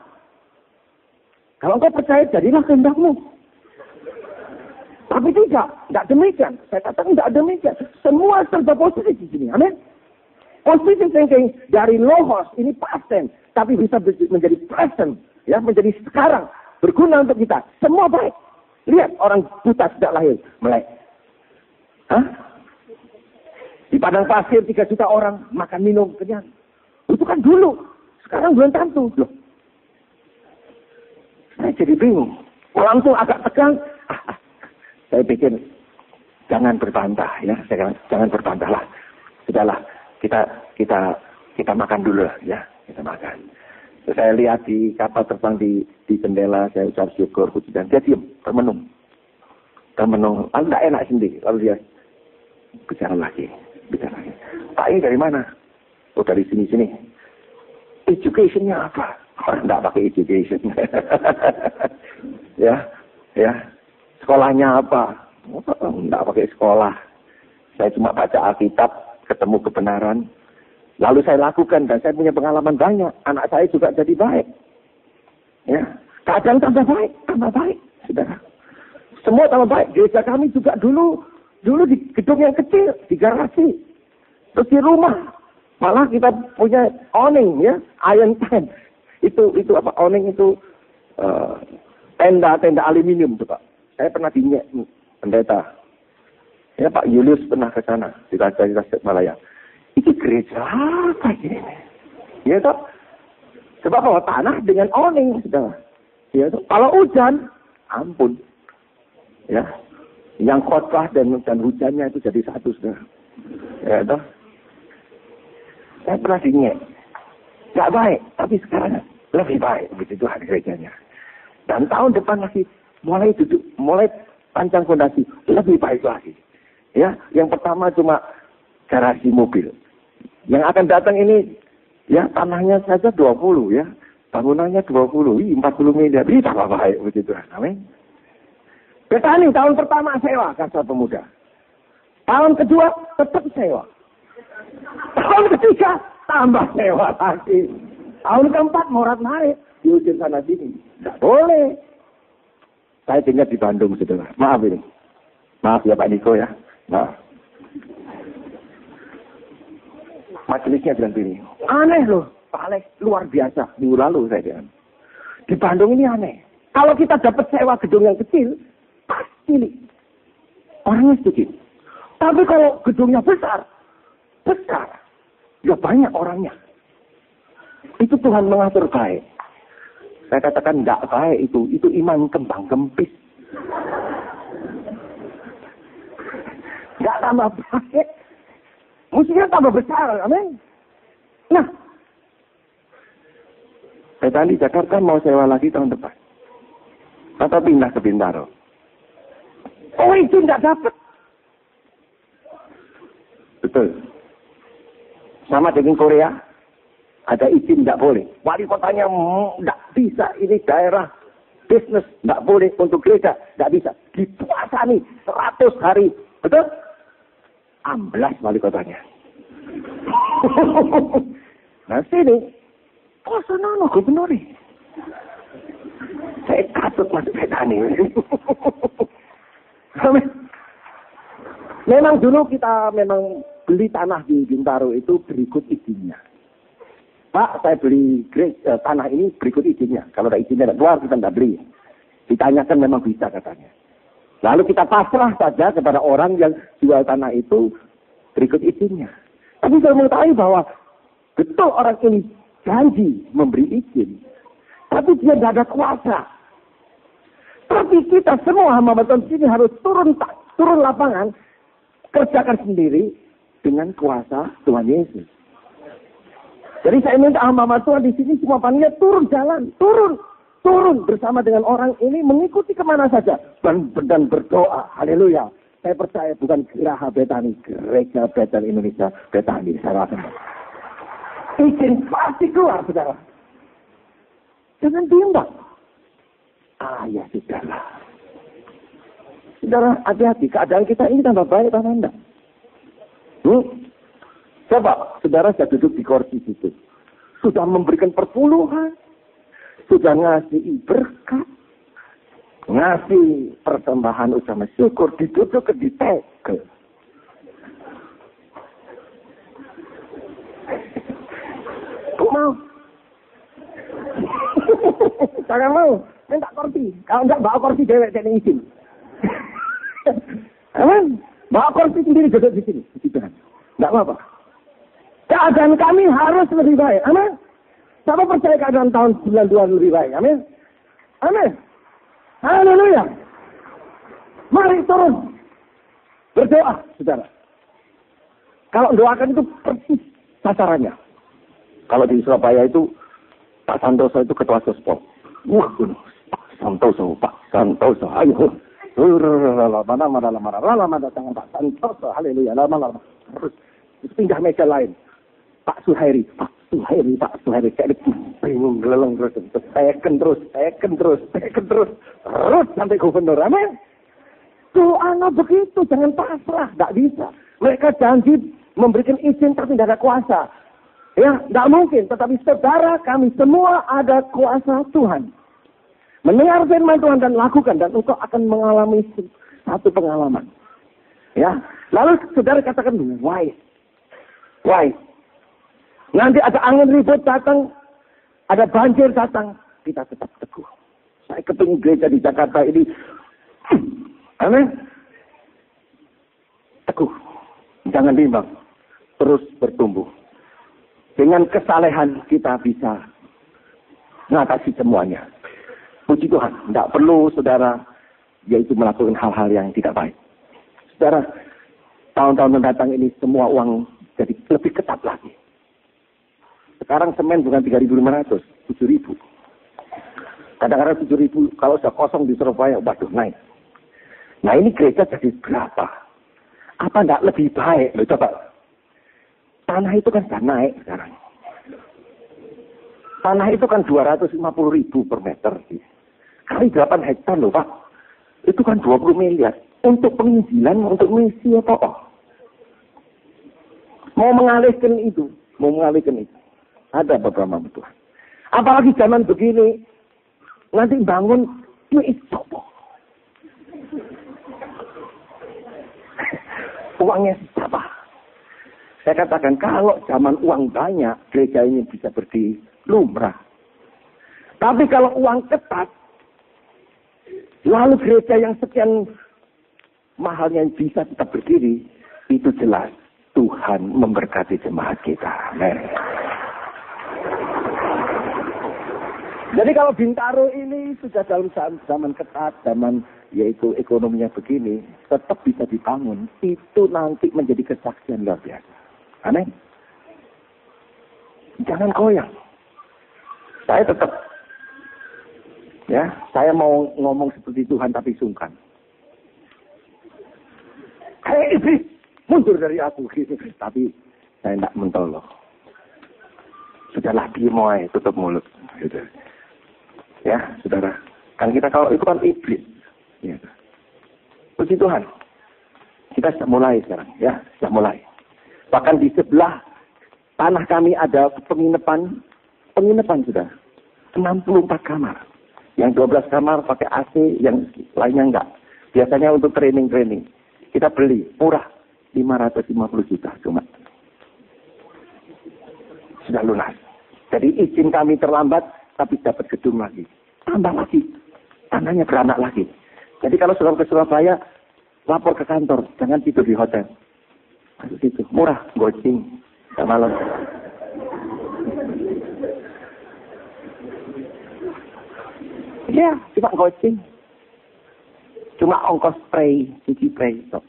Kalau engkau percaya, jadilah kehendakmu. Tapi tidak demikian. Saya katakan tidak demikian. Semua serba positif di sini. Amin. Positive thinking dari logos ini pasten, tapi bisa menjadi present, ya, menjadi sekarang, berguna untuk kita. Semua baik. Lihat orang buta sejak lahir, melek. Hah? Di padang pasir 3 juta orang makan minum kenyang. Itu kan dulu. Sekarang belum tentu. Loh. Saya jadi bingung. Langsung agak tegang. Saya pikir jangan berbantah, ya. Jangan berbantah lah. Sudahlah, kita makan dulu lah, ya. Kita makan. Terus saya lihat di kapal terbang di jendela, saya ucap syukur, puji dan dia diam, termenung. Lalu tidak enak sendiri. Lalu dia bicara lagi. Pak, ini dari mana? Oh, dari sini. Education-nya apa? Oh, tidak pakai education. ya. Sekolahnya apa? Tidak pakai sekolah. Saya cuma baca Alkitab, ketemu kebenaran. Lalu saya lakukan dan saya punya pengalaman banyak. Anak saya juga jadi baik. Ya, keadaan tambah baik. Saudara. Semua tambah baik. Gereja kami juga dulu di gedung yang kecil, di garasi. Terus di rumah. Malah kita punya awning, ya, iron tent. Itu apa? Awning itu tenda aluminium tuh, Pak. Saya pernah dinyek pendeta. Ya, Pak Julius pernah ke sana di Raja Malaya. Itu gereja apa ini? Ya toh. Sebab bahwa tanah dengan awning, saudara. Ya toh. Kalau hujan, ampun. Ya. Yang khotbah dan hujannya itu jadi satu, saudara. Ya toh. Saya pernah dinyek. Gak baik, tapi sekarang lebih baik. Begitu hari gerejanya. Dan tahun depan lagi mulai pancang fondasi, lebih baik lagi. Ya, yang pertama cuma garasi mobil. Yang akan datang ini, ya, tanahnya saja 20, ya. Bangunannya 20, 40 miliar. Ini tambah baik, begitu. Amin. Betani, tahun pertama sewa Kasar Pemuda. Tahun kedua, tetap sewa. Tahun ketiga, tambah sewa lagi. Tahun keempat, morat naik. Diusir sana sini. Tidak boleh. Saya tinggal di Bandung, saudara. Maaf ini. Maaf ya Pak Niko, ya. Maaf. Majelisnya bilang gini. Aneh loh. Pak Alex, luar biasa. Minggu lalu saya bilang. Di Bandung ini aneh. Kalau kita dapat sewa gedung yang kecil, pasti orangnya sedikit. Tapi kalau gedungnya besar, ya banyak orangnya. Itu Tuhan mengatur baik. Saya katakan tidak baik itu iman kembang kempis. Tidak tambah baik. Mestinya tambah besar, amin. Nah, saya di Jakarta mau sewa lagi tahun depan. Atau pindah ke Bintaro. Oh, itu tidak dapat. Betul. Sama dengan Korea. Ada izin tidak boleh. Wali kotanya tidak bisa. Ini daerah bisnis. Tidak boleh untuk gereja. Tidak bisa. Dipuasani 100 hari. Betul? Amblas wali kotanya. Nah sini. Oh sana gubernur nih. Saya katut masuk Betani. Memang dulu kita beli tanah di Bintaro itu berikut izinnya. Pak, saya beli tanah ini berikut izinnya. Kalau ada izinnya tidak keluar, kita tidak beli. Ditanyakan memang bisa katanya. Lalu kita pasrah saja kepada orang yang jual tanah itu berikut izinnya. Tapi saya mengetahui bahwa betul orang ini janji memberi izin. Tapi dia tidak ada kuasa. Tapi kita semua hamba Tuhan sini harus turun lapangan, kerjakan sendiri dengan kuasa Tuhan Yesus. Jadi saya minta hamba Tuhan di sini semua panitia turun jalan, turun bersama dengan orang ini mengikuti kemana saja dan berdoa. Haleluya. Saya percaya bukan Geraha Betani, Gereja Betani Indonesia Betani. Saya rasa izin pasti keluar, saudara. Jangan bimbang. Ya sudahlah. Saudara, hati-hati. Keadaan kita ini tambah baik, tambah enggak. Coba, saudara sudah duduk di kursi situ. Sudah memberikan perpuluhan. Sudah ngasih berkat. Ngasih persembahan ucapan syukur. Duduk ke ditegel. Kok mau? Jangan mau. Minta kursi. Kalau enggak, bawa kursi dewek dan izin. Amin. Bawa kursi sendiri duduk di sini. Enggak apa-apa. Keadaan kami harus lebih baik. Amin. Siapa percaya keadaan tahun 92 lebih baik? Amin. Amin. Haleluya. Mari turun. Berdoa, saudara. Kalau doakan itu persis sasarannya. Kalau di Surabaya itu, Pak Santoso itu ketua Sospol. Wah, Pak Santoso, ayo. Mana tangan Pak Santoso, haleluya, lama. Terus pindah meja lain. Pak Suhairi, kayak bingung, geleng terus, teken terus, sampai gubernur, amin. Doa begitu, jangan pasrah, tidak bisa. Mereka janji memberikan izin tapi tidak ada kuasa. Ya, tidak mungkin. Tetapi saudara, kami semua ada kuasa Tuhan. Mendengar firman Tuhan dan lakukan, dan engkau akan mengalami satu pengalaman. Ya, lalu saudara katakan, why? Nanti ada angin ribut datang, ada banjir datang, kita tetap teguh. Saya kepingin gereja di Jakarta ini, amin. Teguh, jangan bimbang, terus bertumbuh. Dengan kesalehan kita bisa mengatasi semuanya. Puji Tuhan, tidak perlu saudara yaitu melakukan hal-hal yang tidak baik. Saudara, tahun-tahun mendatang ini semua uang jadi lebih ketat lagi. Sekarang semen bukan 3.500, 7.000. Kadang-kadang 7.000 kalau sudah kosong di Surabaya, waduh naik. Nah ini gereja jadi berapa? Apa tidak lebih baik? Loh, coba. Tanah itu kan sudah naik sekarang. Tanah itu kan 250.000 per meter. Kali 8 hektar loh Pak. Itu kan 20 miliar. Untuk penginjilan, untuk misi apa? Mau mengalihkan itu. Ada beberapa Tuhan. Apalagi zaman begini. Nanti bangun. Itu apa? Uangnya siapa? Saya katakan kalau zaman uang banyak, gereja ini bisa berdiri lumrah. Tapi kalau uang ketat, lalu gereja yang sekian mahalnya bisa tetap berdiri, itu jelas Tuhan memberkati jemaat kita. Amen. Jadi kalau Bintaro ini sudah dalam zaman ketat, zaman yaitu ekonominya begini, tetap bisa dibangun, itu nanti menjadi kesaksian luar biasa. Amin. Jangan goyang. Saya tetap, ya, saya mau ngomong seperti Tuhan tapi sungkan. Hei iblis, mundur dari aku. Tapi saya tidak mentolong. Sudahlah, diam aja, tutup mulut. Gitu. Ya, saudara. Kan kita kalau itu kan iblis. Ya. Puji Tuhan. Kita sudah mulai sekarang, ya, sudah mulai. Bahkan di sebelah tanah kami ada penginapan sudah. 64 kamar. Yang 12 kamar pakai AC, yang lainnya enggak. Biasanya untuk training. Kita beli, murah. 550 juta cuma. Sudah lunas. Jadi izin kami terlambat, tapi dapat gedung lagi. Tambah lagi. Tanahnya beranak lagi. Jadi kalau sudah ke Surabaya, lapor ke kantor. Jangan tidur di hotel. Itu murah, gocing, malam. Ya, cuma gocing. Cuma ongkos cuci spray. So.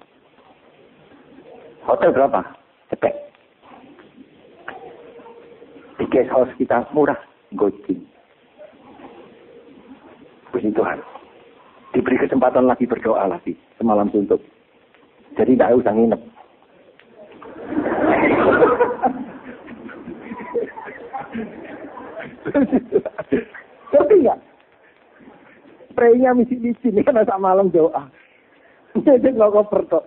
Hotel berapa? Cepet. Di guest house kita murah, gocing. Puji Tuhan. Diberi kesempatan lagi berdoa lagi semalam suntuk. Jadi tidak usah nginep. Ngerti nggak? Spraynya misi-misi ini kan saat malam doa. Jadi nggak koper kok.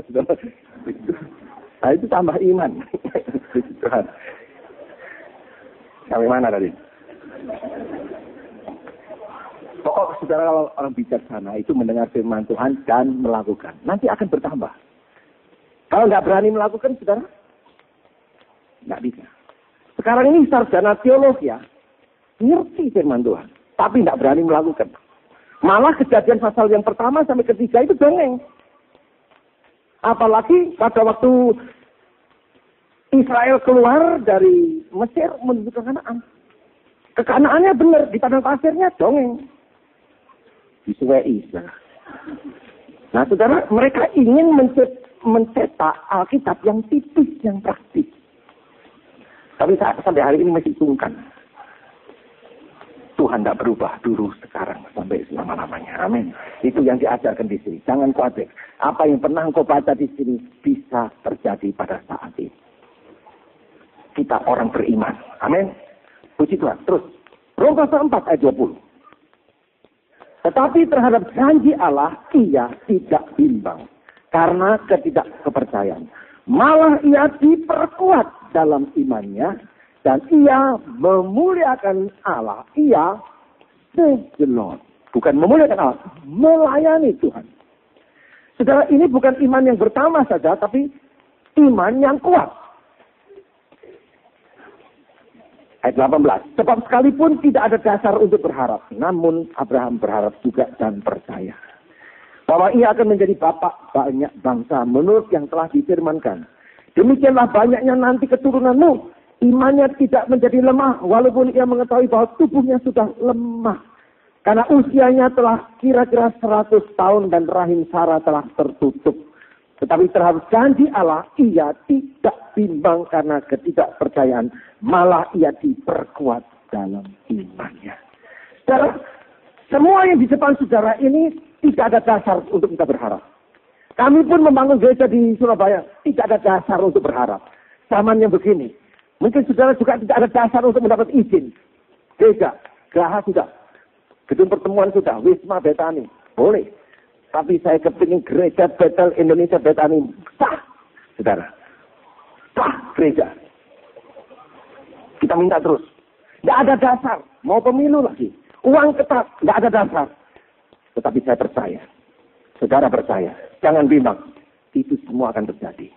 Nah, itu tambah iman. Tuhan. Sampai mana tadi? Pokok saudara kalau orang bijaksana itu mendengar firman Tuhan dan melakukan. Nanti akan bertambah. Kalau nggak berani melakukan, saudara, nggak bisa. Sekarang ini sarjana teologi ya, ngerti firman Tuhan, tapi nggak berani melakukan. Malah kejadian pasal yang pertama sampai ketiga itu dongeng. Apalagi pada waktu Israel keluar dari Mesir menuju ke Kanaan. Ke Kanaannya benar, di padang pasirnya dongeng. Disuwei. Nah, saudara, mereka ingin mencetak Alkitab yang tipis, yang praktis. Tapi sampai hari ini masih sungkan. Tuhan tidak berubah dulu, sekarang, sampai selama-lamanya. Amin. Itu yang diajarkan di sini. Jangan khawatir. Apa yang pernah engkau baca di sini bisa terjadi pada saat ini. Kita orang beriman. Amin. Puji Tuhan. Terus. Roma pasal 4 ayat 20. Tetapi terhadap janji Allah, ia tidak bimbang. Karena ketidakkepercayaan. Malah ia diperkuat dalam imannya. Dan ia memuliakan Allah. Ia sejelot. Bukan memuliakan Allah. Melayani Tuhan. Saudara, ini bukan iman yang pertama saja. Tapi iman yang kuat. Ayat 18. Sebab sekalipun tidak ada dasar untuk berharap. Namun Abraham berharap juga dan percaya. Bahwa ia akan menjadi bapak banyak bangsa. Menurut yang telah difirmankan. Demikianlah banyaknya nanti keturunanmu. Imannya tidak menjadi lemah. Walaupun ia mengetahui bahwa tubuhnya sudah lemah. Karena usianya telah kira-kira 100 tahun. Dan rahim Sarah telah tertutup. Tetapi terhadap janji Allah. Ia tidak bimbang karena ketidakpercayaan. Malah ia diperkuat dalam imannya. Saudara, semua yang di depan saudara ini tidak ada dasar untuk kita berharap. Kami pun membangun gereja di Surabaya. Tidak ada dasar untuk berharap. Zaman yang begini. Mungkin saudara juga tidak ada dasar untuk mendapat izin. Gereja, geraha sudah. Gedung pertemuan sudah. Wisma Betani. Boleh. Tapi saya kepingin gereja Betel Indonesia Betani. Sah. Saudara. Sah gereja. Kita minta terus. Tidak ada dasar. Mau pemilu lagi. Uang ketat. Tidak ada dasar. Tetapi saya percaya. Saudara percaya. Jangan bimbang. Itu semua akan terjadi.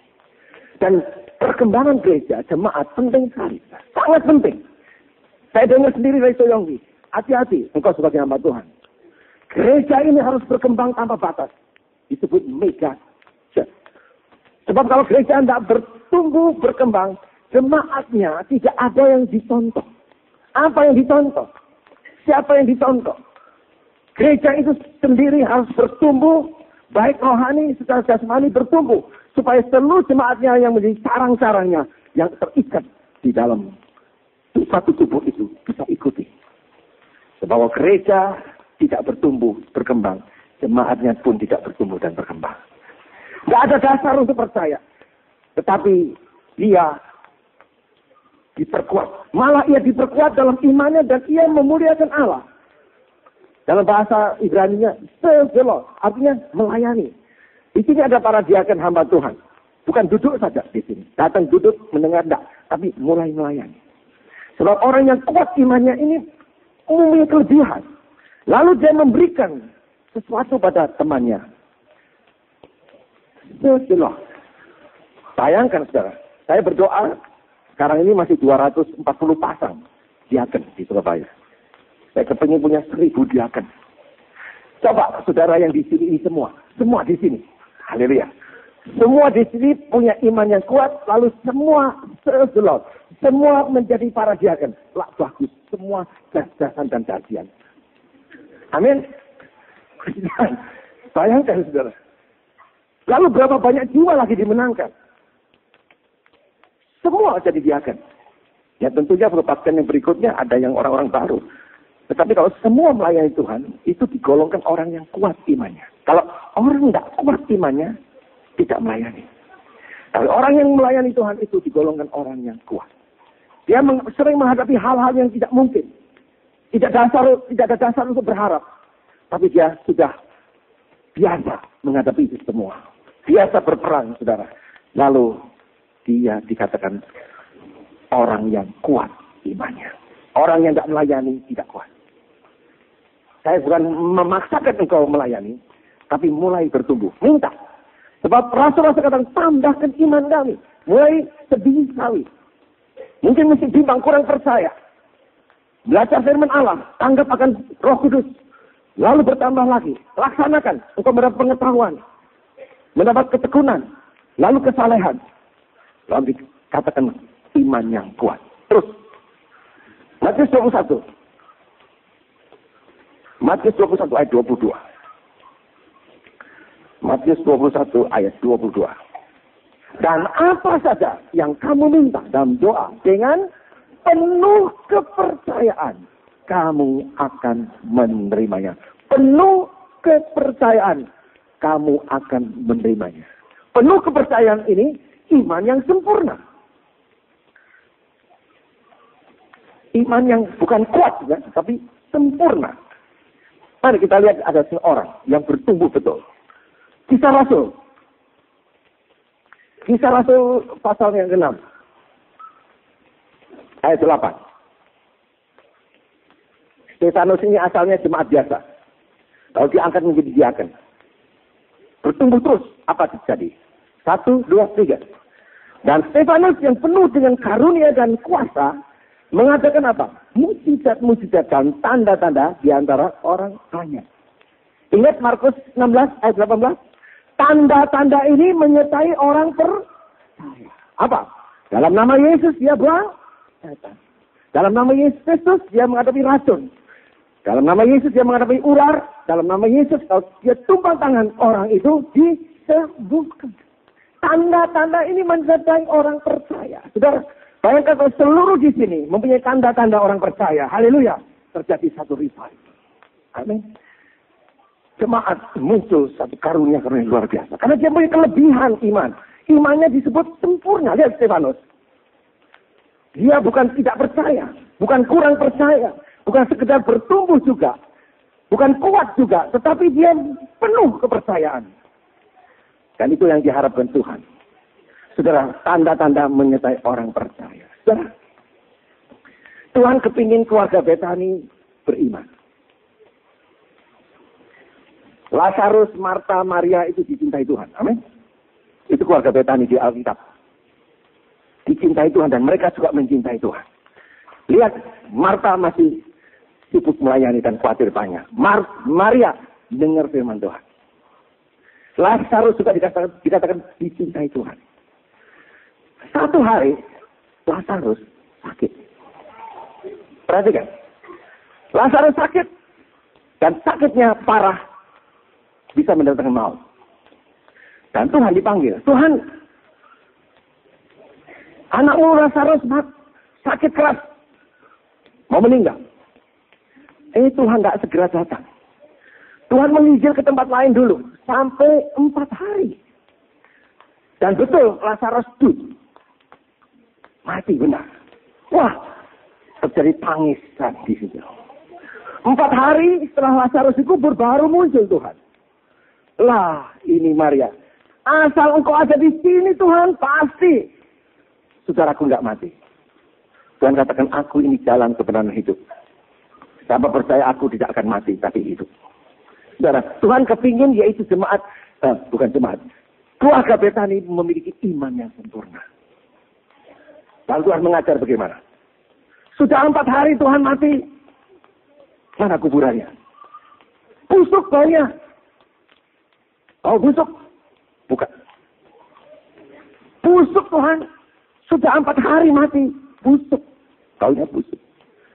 Dan perkembangan gereja, jemaat penting sekali. Sangat penting. Saya dengar sendiri dari Soyonggi. Hati-hati, engkau sebagai hamba Tuhan. Gereja ini harus berkembang tanpa batas. Disebut mega church. Sebab kalau gereja tidak bertumbuh, berkembang, jemaatnya tidak ada yang dicontoh. Apa yang dicontoh? Siapa yang dicontoh? Gereja itu sendiri harus bertumbuh, baik rohani secara jasmani bertumbuh. Supaya seluruh jemaatnya yang menjadi sarang-sarangnya yang terikat di dalam satu tubuh itu bisa ikuti. Bahwa gereja tidak bertumbuh, berkembang. Jemaatnya pun tidak bertumbuh dan berkembang. Tidak ada dasar untuk percaya. Tetapi dia diperkuat. Malah ia diperkuat dalam imannya dan ia memuliakan Allah. Dalam bahasa Ibrani-nya, sejelot. Artinya melayani. Di sini ada para diaken hamba Tuhan. Bukan duduk saja di sini. Datang duduk, mendengar enggak. Tapi mulai melayani. Sebab orang yang kuat imannya ini mempunyai kelebihan. Lalu dia memberikan sesuatu pada temannya. Sejelah. Bayangkan saudara. Saya berdoa. Sekarang ini masih 240 pasang diaken di Surabaya. Saya kepingin punya 1000 diaken. Coba saudara yang di sini ini semua. Semua di sini. Haleluya. Semua di sini punya iman yang kuat, lalu semua sejelot. Semua menjadi para diaken. Lah bagus, semua jas-jasan dan kajian. Amin. Bayangkan saudara. Lalu berapa banyak jiwa lagi dimenangkan. Semua jadi diaken. Ya tentunya melepaskan yang berikutnya ada yang orang-orang baru. Tetapi kalau semua melayani Tuhan, itu digolongkan orang yang kuat imannya. Kalau orang tidak kuat imannya, tidak melayani. Tapi orang yang melayani Tuhan itu digolongkan orang yang kuat. Dia sering menghadapi hal-hal yang tidak mungkin. Tidak ada dasar untuk berharap. Tapi dia sudah biasa menghadapi itu semua. Biasa berperang, saudara. Lalu dia dikatakan orang yang kuat imannya. Orang yang tidak melayani tidak kuat. Saya bukan memaksakan engkau melayani, tapi mulai bertumbuh. Minta. Sebab rasul-rasul katakan, tambahkan iman kami. Mulai sedih sekali. Mungkin masih bimbang, kurang percaya. Belajar firman Allah, tanggap akan Roh Kudus. Lalu bertambah lagi. Laksanakan. Engkau mendapat pengetahuan. Mendapat ketekunan. Lalu kesalehan. Lalu dikatakan iman yang kuat. Terus. Matius 21. Matius 21 ayat 22. Matius 21 ayat 22. Dan apa saja yang kamu minta dalam doa dengan penuh kepercayaan, kamu akan menerimanya. Penuh kepercayaan, kamu akan menerimanya. Penuh kepercayaan ini iman yang sempurna. Iman yang bukan kuat, ya, tapi sempurna. Mari kita lihat ada seorang yang bertumbuh betul. Kisah Rasul. Kisah Rasul pasal yang ke-6. Ayat 8. Stefanus ini asalnya jemaat biasa. Lalu diangkat menjadi diaken. Bertumbuh terus. Apa terjadi? 1, 2, 3. Dan Stefanus yang penuh dengan karunia dan kuasa mengadakan apa? Mujizat-mujizat dan tanda-tanda di antara orang banyak. Ingat Markus 16 ayat 18? Tanda-tanda ini menyertai orang percaya. Apa? Dalam nama Yesus dia buang setan. Dalam nama Yesus Kristus dia menghadapi racun. Dalam nama Yesus dia menghadapi ular. Dalam nama Yesus kalau dia tumpang tangan orang itu disembuhkan. Tanda-tanda ini menyertai orang percaya. Saudara, bayangkan kalau seluruh di sini mempunyai tanda-tanda orang percaya. Haleluya. Terjadi satu revival. Amin. Jemaat muncul satu karunia yang luar biasa. Karena dia punya kelebihan iman. Imannya disebut sempurna. Lihat Stefanus. Dia bukan tidak percaya. Bukan kurang percaya. Bukan sekedar bertumbuh juga. Bukan kuat juga. Tetapi dia penuh kepercayaan. Dan itu yang diharapkan Tuhan. Saudara, tanda-tanda menyertai orang percaya. Saudara, Tuhan kepingin keluarga Betani beriman. Lazarus, Marta, Maria itu dicintai Tuhan. Amin. Itu keluarga Betani di Alkitab. Dicintai Tuhan dan mereka juga mencintai Tuhan. Lihat, Marta masih sibuk melayani dan khawatir banyak. Maria dengar firman Tuhan. Lazarus juga dikatakan dicintai Tuhan. Satu hari, Lazarus sakit. Perhatikan. Lazarus sakit. Dan sakitnya parah. Bisa mendatangkan maut. Dan Tuhan dipanggil. Tuhan, anakmu Lazarus sakit keras. Mau meninggal. Tuhan tidak segera datang. Tuhan menginjil ke tempat lain dulu. Sampai 4 hari. Dan betul, Lazarus mati benar. Wah, terjadi tangisan di situ. 4 hari setelah Lazarus dikubur baru muncul Tuhan. Lah, ini Maria. Asal engkau ada di sini Tuhan, pasti saudaraku enggak mati. Tuhan katakan, aku ini jalan kebenaran hidup. Siapa percaya aku tidak akan mati, tapi hidup. Saudara, Tuhan kepingin yaitu jemaat, bukan jemaat. Keluarga Betani memiliki iman yang sempurna. Lalu Tuhan mengajar bagaimana? Sudah 4 hari Tuhan mati. Mana kuburannya? Busuk baunya. Oh, busuk? Bukan. Busuk Tuhan. Sudah 4 hari mati. Busuk. Baunya busuk.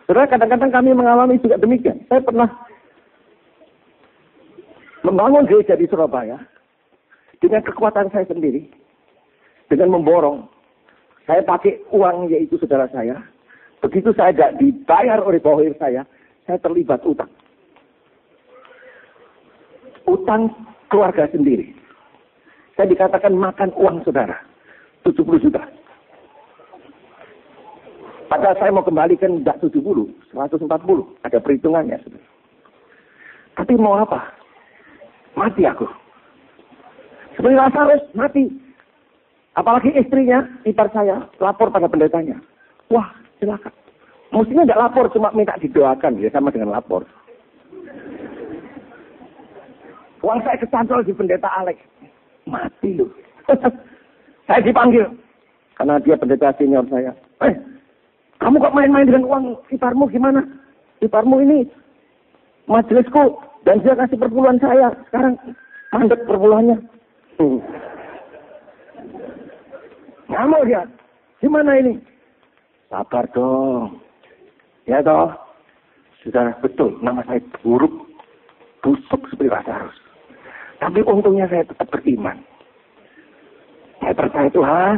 Saudara, kadang-kadang kami mengalami juga demikian. Saya pernah membangun gereja di Surabaya. Dengan kekuatan saya sendiri. Dengan memborong. Saya pakai uang yaitu saudara saya. Begitu saya tidak dibayar oleh bawir saya terlibat utang. Utang keluarga sendiri. Saya dikatakan makan uang saudara. 70 juta. Padahal saya mau kembalikan tidak 70, 140. Ada perhitungannya. Saudara. Tapi mau apa? Mati aku. Seperti Lazarus, mati. Apalagi istrinya, ipar saya, lapor pada pendetanya. Wah, silakan. Mestinya tidak lapor, cuma minta didoakan. Ya sama dengan lapor. Uang saya kecantol di pendeta Alex. Mati loh. Saya dipanggil. Karena dia pendeta senior saya. Kamu kok main-main dengan uang iparmu gimana? Iparmu ini majelisku. Dan dia kasih perpuluhan saya. Sekarang mandek perpuluhannya. Ngamuk dia. Gimana ini? Sabar dong. Ya toh. Sudah betul. Nama saya buruk. Busuk seperti Lazarus. Tapi untungnya saya tetap beriman. Saya percaya Tuhan.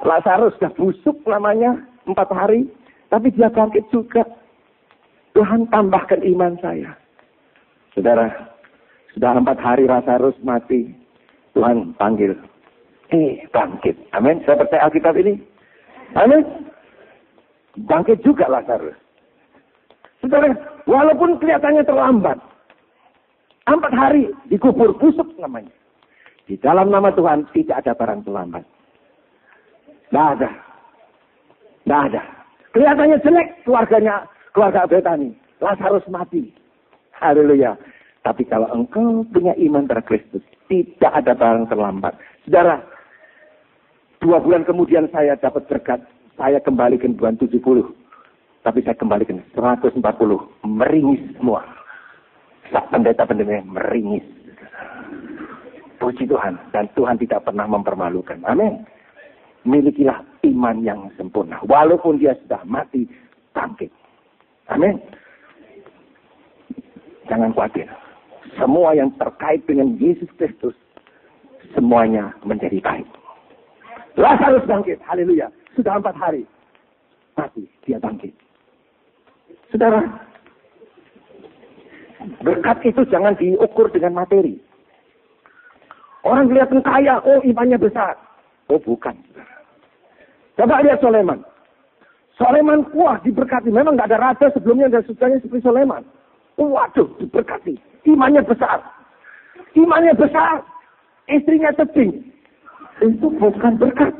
Lazarus sudah busuk namanya 4 hari. Tapi dia bangkit juga. Tuhan tambahkan iman saya. Saudara, sudah 4 hari Lazarus mati. Tuhan panggil. Bangkit. Amin. Saya percaya Alkitab ini. Amin. Bangkit juga Lazarus. Saudara, walaupun kelihatannya terlambat. 4 hari dikubur busuk namanya. Di dalam nama Tuhan tidak ada barang terlambat. Tidak ada. Tidak ada. Kelihatannya jelek keluarga Betani. Lazarus mati. Haleluya. Tapi kalau engkau punya iman terhadap Kristus, tidak ada barang terlambat. Saudara, 2 bulan kemudian saya dapat berkat. Saya kembalikan bulan 70. Tapi saya kembalikan 140. Meringis semua. Pendeta-pendeta meringis. Puji Tuhan. Dan Tuhan tidak pernah mempermalukan. Amin. Milikilah iman yang sempurna. Walaupun dia sudah mati, bangkit. Amin. Jangan khawatir. Semua yang terkait dengan Yesus Kristus, semuanya menjadi baik. Lazarus bangkit. Haleluya. Sudah 4 hari. Mati. Dia bangkit. Saudara, berkat itu jangan diukur dengan materi. Orang kelihatan kaya, imannya besar. Bukan. Coba lihat Soleman. Soleman, diberkati. Memang nggak ada raja sebelumnya dan sesudahnya seperti Soleman. Waduh, diberkati. Imannya besar. Imannya besar. Istrinya tebing. Itu bukan berkat.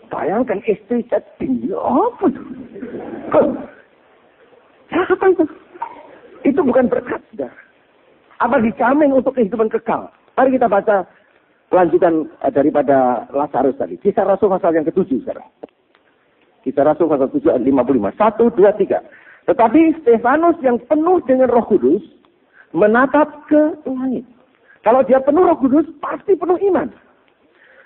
Bayangkan istri tebing. Apa itu? Apa itu? Itu bukan berkat, saudara. Apa dijamin untuk kehidupan kekal? Mari kita baca lanjutan daripada Lazarus tadi. Kisah Rasul pasal yang ke-7, saudara. Kisah Rasul pasal 7 ayat 55. 1, 2, 3. Tetapi Stefanus yang penuh dengan Roh Kudus menatap ke langit. Kalau dia penuh Roh Kudus, pasti penuh iman.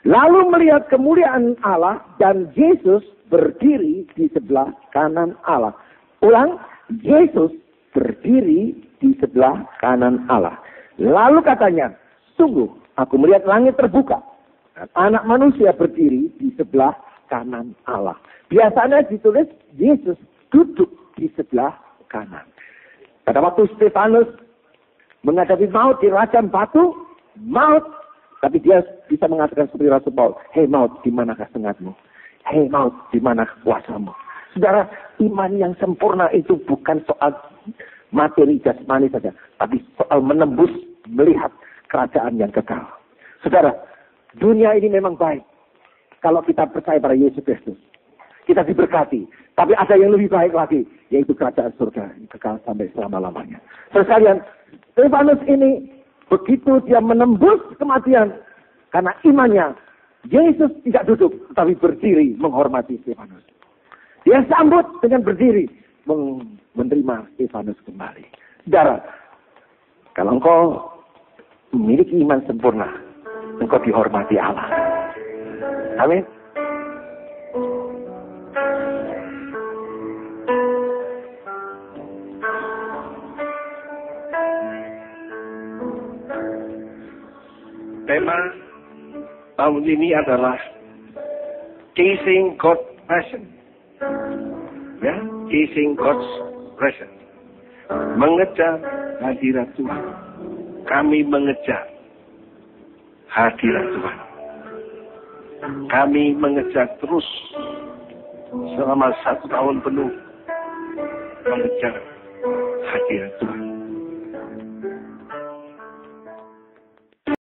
Lalu melihat kemuliaan Allah dan Yesus berdiri di sebelah kanan Allah. Ulang, Yesus berdiri di sebelah kanan Allah. Lalu katanya, sungguh aku melihat langit terbuka. Dan anak manusia berdiri di sebelah kanan Allah. Biasanya ditulis Yesus duduk di sebelah kanan. Pada waktu Stefanus menghadapi maut di rajam batu, maut. Tapi dia bisa mengatakan seperti Rasul Paulus, hei maut, di manakah sengatmu? Hei maut, di mana kuasamu? Saudara, iman yang sempurna itu bukan soal materi jasmani saja, tapi soal menembus, melihat kerajaan yang kekal. Saudara, dunia ini memang baik kalau kita percaya pada Yesus Kristus. Kita diberkati, tapi ada yang lebih baik lagi, yaitu kerajaan surga yang kekal sampai selama-lamanya. Sekalian, Stefanus ini begitu dia menembus kematian karena imannya, Yesus tidak duduk tetapi berdiri menghormati Stefanus. Dia sambut dengan berdiri menerima Stefanus kembali. Saudara, kalau engkau memiliki iman sempurna, engkau dihormati Allah. Amin. Tema tahun ini adalah Chasing God's Passion. Ya, Chasing God's Passion. Mengejar hadirat Tuhan. Kami mengejar hadirat Tuhan. Kami mengejar terus selama 1 tahun penuh mengejar hadirat Tuhan.